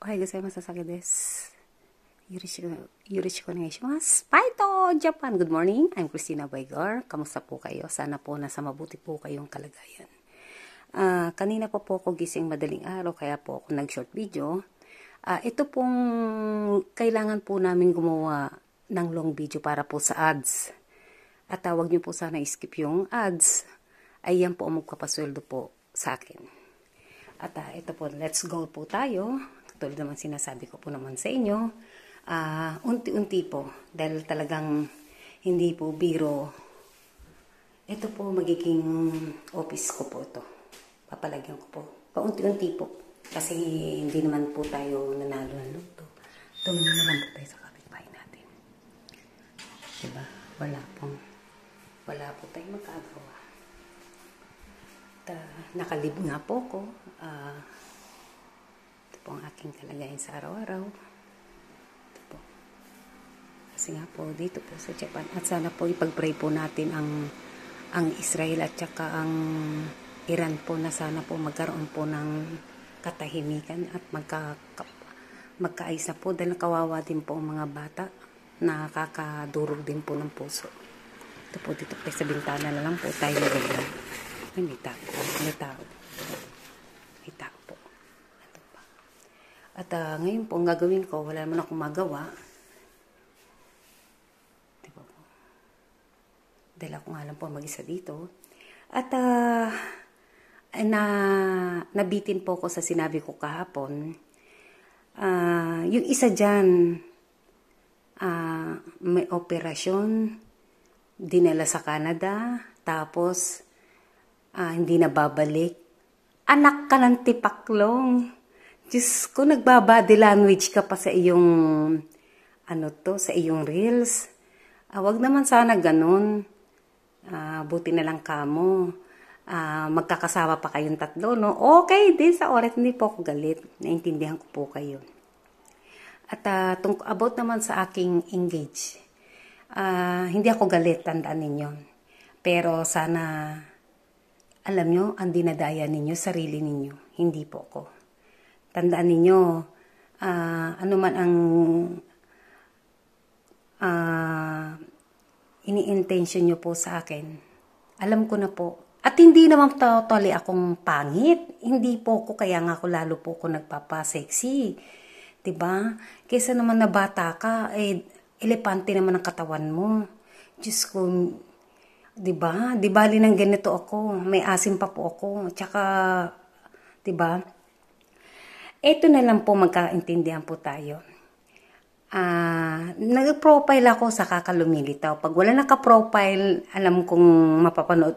おはようございます。Sasaki です。Yoroshiku onegaishimasu. Paito Japan. Good morning. I'm Christina Baigor. Kamusta po kayo? Sana po nasa mabuti po kayong kalagayan. Kanina po ako gising madaling araw kaya po ako nag-short video. Ito pong kailangan po namin gumawa ng long video para po sa ads. At huwag niyo po sana skip yung ads. Ayan po ang magpapasweldo po sa akin. At ito po, let's go po tayo. Tulad naman sinasabi ko po naman sa inyo, unti-unti po, dahil talagang hindi po biro. Ito po magiging office ko po ito. Papalagyan ko po. Paunti-unti po. Kasi hindi naman po tayo nanalo ng luto. Tumingin na lang po tayo sa kapitbahay natin. Diba? Wala po tayong magagawa. Nakalib nga po ko. Ito po ang aking kalagayan sa araw-araw. Ito po. Kasi nga po dito po sa Japan. At sana po ipag-pray po natin ang Israel at saka ang Iran po na sana po magkaroon po ng katahimikan at magkaayos na po. Dahil kawawa din po ang mga bata. Nakakadurog din po ng puso. Ito po dito po sa bintana na lang po tayo nagagawin. May tao po. Ito pa. At ngayon po, ang gagawin ko, wala naman akong magawa. Diba po? Dahil ako nga lang po mag-isa dito. At nabitin po ko sa sinabi ko kahapon. Yung isa dyan, may operasyon, dinala sa Canada, tapos hindi na babalik. Anak ka ng tipaklong. Diyos ko, nagbabody language ka pa sa iyong, sa iyong reels. Wag naman sana ganun. Buti na lang kamo. Magkakasama pa kayong tatlo, no? Okay, din sa oras, hindi po ako galit. Naintindihan ko po kayo. At about naman sa aking engage, hindi ako galit, tandaan ninyo. Pero sana, alam nyo, ang dinadaya ninyo, sarili ninyo. Hindi po ako. Tandaan ninyo, ano man ang ini-intention nyo po sa akin. Alam ko na po. At hindi naman totally akong pangit. Hindi po ko, kaya nga ako lalo po ko nagpapasexy. Diba? Kaysa naman na bata ka, elepante naman ang katawan mo. Diyos ko, diba? Di bali ng ganito ako. May asim pa po ako. Tsaka, diba? Ito na lang po magkaintindihan po tayo. Nag-profile ako sa kakalumilitaw. Pag wala naka-profile, alam kong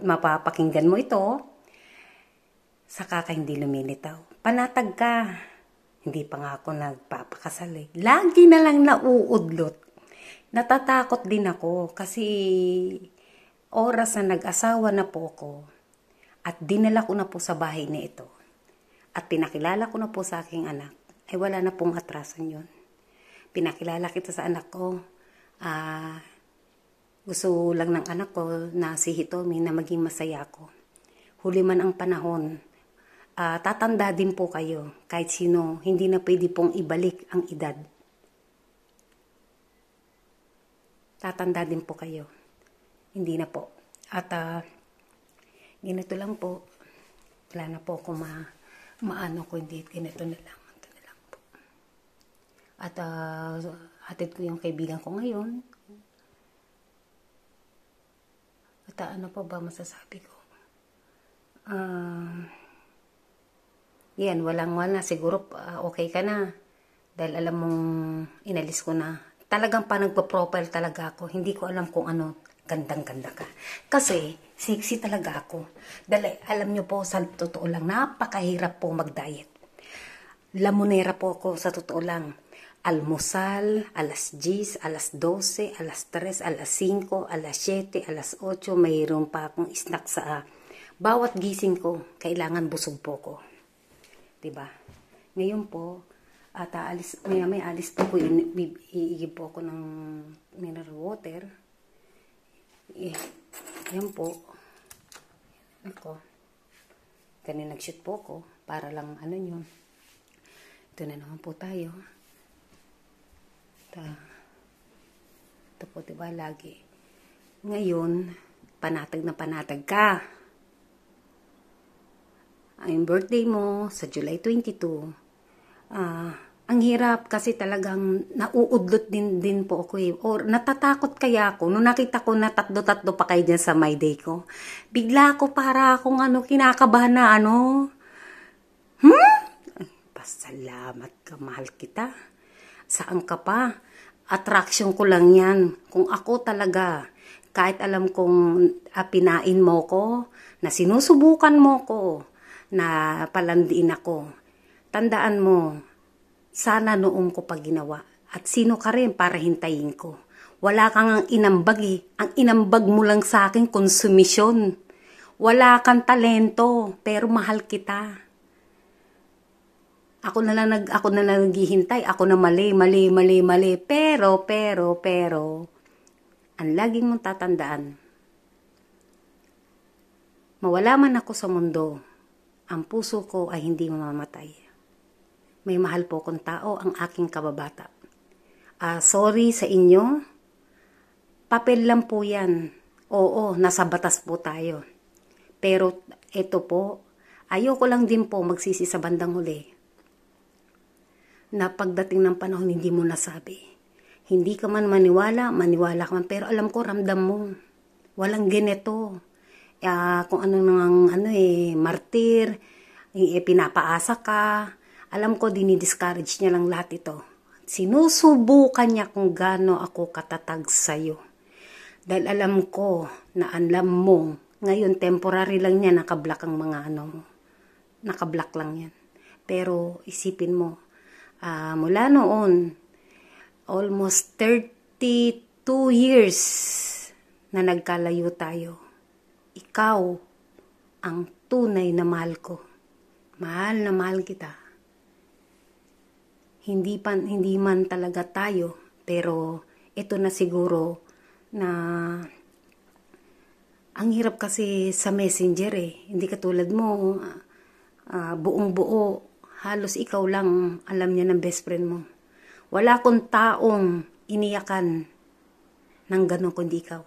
mapapakinggan mo ito, sa kaka hindi lumilitaw. Panatag ka. Hindi pa nga ako nagpapakasal eh. Lagi na lang nauudlot. Natatakot din ako kasi oras na nag-asawa na po ako at dinala ko na po sa bahay na ito at pinakilala ko na po sa aking anak, ay wala na pong atrasan yon. Pinakilala kita sa anak ko. Gusto lang ng anak ko na si Hitomi na maging masaya ko. Huli man ang panahon, tatanda din po kayo. Kahit sino, hindi na pwede pong ibalik ang edad. Tatanda din po kayo. Hindi na po. At ganito lang po. Wala na po ako maano ko, hindi. Ganito na lang. Ito na lang po. At hatid ko yung kaibigan ko ngayon. At ano pa ba masasabi ko? Yan, wala. Siguro okay ka na. Dahil alam mong inalis ko na. Talagang pa nagpa-profile talaga ako. Hindi ko alam kung ano. Gandang-ganda ka. Kasi, sexy talaga ako. Dahil alam nyo po, sa totoo lang, napakahirap po mag-diet. Lamunera po ako, sa totoo lang. Almusal, alas 10, alas 12, alas 3, alas 5, alas 7, alas 8, mayroon pa akong snack sa bawat gising ko. Kailangan busog po ko. Diba? Ngayon po, at may alis po ko, iigib po ako ng mineral water. Yan po. Ako. Ganun nag-shoot po ko. Para lang ano yun. Ito na naman po tayo. Ito po, diba, lagi. Ngayon, panatag na panatag ka. Ang birthday mo sa July 22. Ang hirap kasi talagang nauudlot din po ako eh. Or natatakot kaya ako. Nung nakita ko na tatlo-tatlo pa kayo dyan sa my day ko. Bigla ako para akong kinakabahan na Pasalamat ka, mahal kita. Saan ka pa? Attraction ko lang yan. Kung ako talaga, kahit alam kong pinain mo ko, na sinusubukan mo ko, na palandiin ako. Tandaan mo, sana noong ko pa ginawa. At sino ka rin para hintayin ko? Wala kang inambag eh. Ang inambag mo lang sa akin, konsumisyon. Wala kang talento, pero mahal kita. Ako na lang naghihintay. Ako na mali. Pero, ang laging mong tatandaan, mawala man ako sa mundo, ang puso ko ay hindi mamamatay. May mahal po kong tao, ang aking kababata. Sorry sa inyo. Papel lang po yan. Oo, nasa batas po tayo. Pero ito po, ayoko lang din po magsisi sa bandang huli. Na pagdating ng panahon, hindi mo nasabi. Hindi ka man maniwala ka man. Pero alam ko, ramdam mo. Walang ganito. Kung martir, pinapaasa ka. Alam ko, dinidiscourage niya lang lahat ito. Sinusubukan niya kung gaano ako katatag sa'yo. Dahil alam ko na alam mo, ngayon temporary lang niya, nakablock ang mga nakablock lang yan. Pero isipin mo, mula noon, almost 32 years na nagkalayo tayo. Ikaw ang tunay na mahal ko. Mahal na mahal kita. Hindi man talaga tayo, pero ito na siguro na ang hirap kasi sa messenger eh. Hindi katulad mo, buong buo, halos ikaw lang alam niya ng best friend mo. Wala akong taong iniyakan ng ganun kundi ikaw.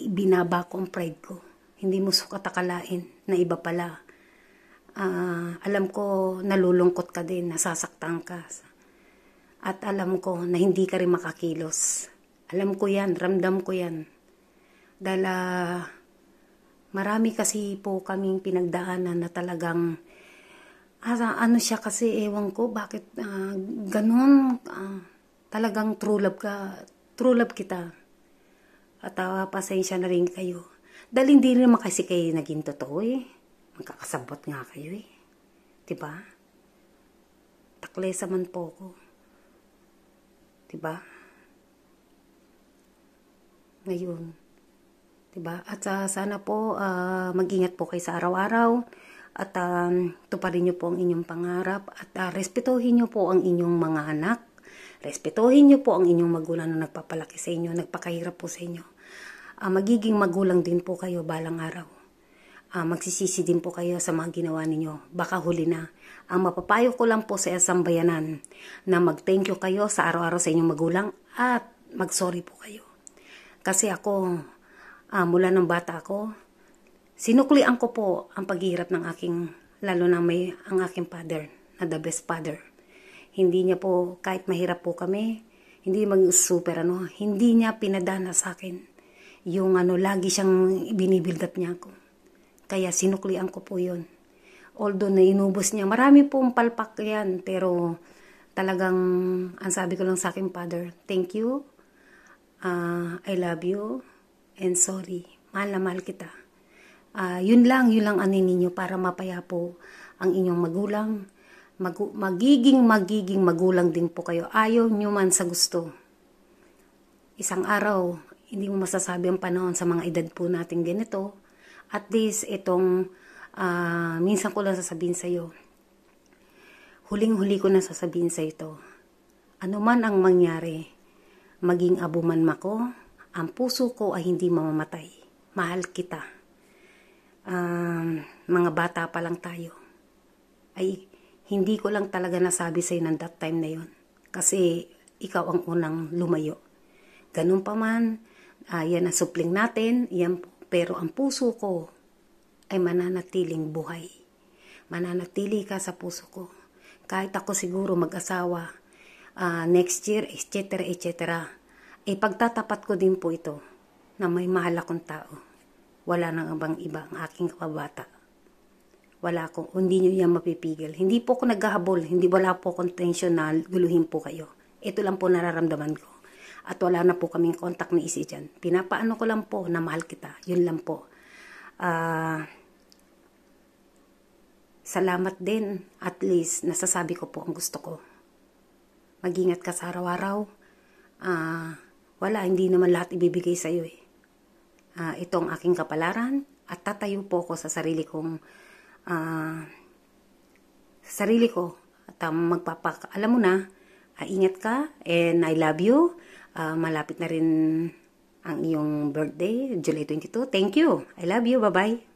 Ibinaba ko ang pride ko. Hindi mo sukat akalain na iba pala. Alam ko nalulungkot ka din, nasasaktan ka. At alam ko na hindi ka rin makakilos. Alam ko yan, ramdam ko yan. Dahil marami kasi po kaming pinagdaanan na talagang siya kasi, ewan ko, bakit ganun, talagang true love kita. At pasensya na rin kayo. Dahil hindi rin kasi kayo naging totoo eh. Magkakasabot nga kayo eh. Diba? Taklesa man po ko. Diba? Ngayon. Diba? At sana po, mag-ingat po kayo sa araw-araw. At tuparin nyo po ang inyong pangarap. At respetuhin nyo po ang inyong mga anak. Respetuhin nyo po ang inyong magulang na nagpapalaki sa inyo, nagpakahirap po sa inyo. Magiging magulang din po kayo balang araw. Magsisisi din po kayo sa mga ginawa ninyo. Baka huli na. Ang mapapayo ko lang po sa isang bayanan na mag-thank you kayo sa araw-araw sa inyong magulang at mag-sorry po kayo. Kasi ako, mula ng bata ako, sinuklian ko po ang paghihirap ng lalo na ang aking father, na the best father. Hindi niya po, kahit mahirap po kami, hindi mag-super hindi niya pinadana sa akin. Yung lagi siyang binibuild up niya ako. Kaya sinuklian ko po yun. Although na inubos niya, marami pong palpak yan, pero talagang, ang sabi ko lang sa aking father, thank you, I love you, and sorry, mahal na mahal kita. Yun lang ninyo para mapaya po ang inyong magulang. Magiging magulang din po kayo. Ayaw nyo man sa gusto. Isang araw, hindi mo masasabi ang panahon sa mga edad po natin ganito. At least itong, minsan ko lang sasabihin sa'yo. Huling-huli ko na sasabihin sa ito. Ano man ang mangyari, maging abo man mako, ang puso ko ay hindi mamamatay. Mahal kita. Mga bata pa lang tayo. Ay Hindi ko lang talaga nasabi sa'yo ng that time na yon. Kasi ikaw ang unang lumayo. Ganun pa man, yan ang supling natin, yan, pero ang puso ko ay mananatiling buhay. Mananatili ka sa puso ko. Kahit ako siguro mag-asawa, next year, etc., etc., pagtatapat ko din po ito na may mahal akong tao. Wala nang abang iba ang aking kababata. Hindi nyo yan mapipigil. Hindi po ako naghahabol, wala po akong tensyon na guluhin po kayo. Ito lang po nararamdaman ko. At wala na po kaming contact ni Isi dyan. Pinapaano ko lang po na mahal kita. Yun lang po. Salamat din. At least, nasasabi ko po ang gusto ko. Mag-ingat ka sa araw-araw. Wala, hindi naman lahat ibibigay sa iyo eh. Ito ang aking kapalaran at tatayo po ako sa sarili kong at alam mo na, ingat ka and I love you. Malapit na rin ang iyong birthday, July 22. Thank you. I love you. Bye-bye.